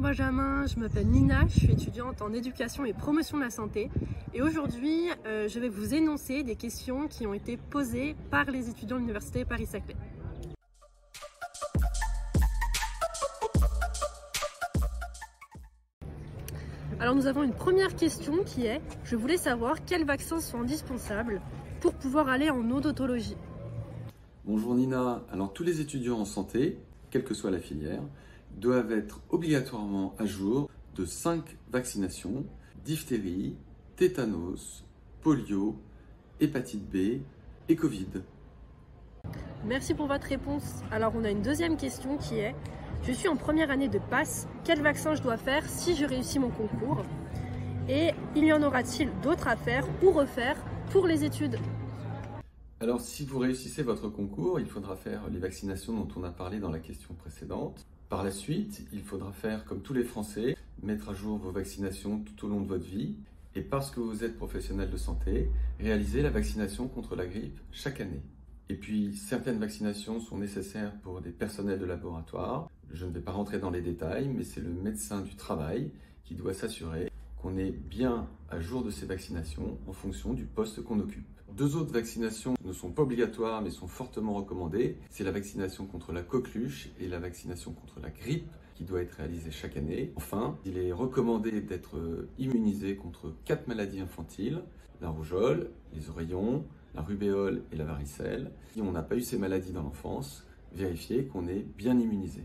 Benjamin, je m'appelle Nina, je suis étudiante en éducation et promotion de la santé. Et aujourd'hui, je vais vous énoncer des questions qui ont été posées par les étudiants de l'Université Paris-Saclay. Alors nous avons une première question qui est: je voulais savoir quels vaccins sont indispensables pour pouvoir aller en odontologie. Bonjour Nina, alors tous les étudiants en santé, quelle que soit la filière, doivent être obligatoirement à jour de 5 vaccinations: diphtérie, tétanos, polio, hépatite B et Covid. Merci pour votre réponse. Alors on a une deuxième question qui est: je suis en première année de PASS, quel vaccin je dois faire si je réussis mon concours? Et il y en aura-t-il d'autres à faire ou refaire pour les études? Alors si vous réussissez votre concours, il faudra faire les vaccinations dont on a parlé dans la question précédente. Par la suite, il faudra faire comme tous les Français, mettre à jour vos vaccinations tout au long de votre vie. Et parce que vous êtes professionnel de santé, réaliser la vaccination contre la grippe chaque année. Et puis, certaines vaccinations sont nécessaires pour des personnels de laboratoire. Je ne vais pas rentrer dans les détails, mais c'est le médecin du travail qui doit s'assurer qu'on est bien à jour de ces vaccinations en fonction du poste qu'on occupe. 2 autres vaccinations ne sont pas obligatoires, mais sont fortement recommandées. C'est la vaccination contre la coqueluche et la vaccination contre la grippe qui doit être réalisée chaque année. Enfin, il est recommandé d'être immunisé contre 4 maladies infantiles: la rougeole, les oreillons, la rubéole et la varicelle. Si on n'a pas eu ces maladies dans l'enfance, vérifiez qu'on est bien immunisé.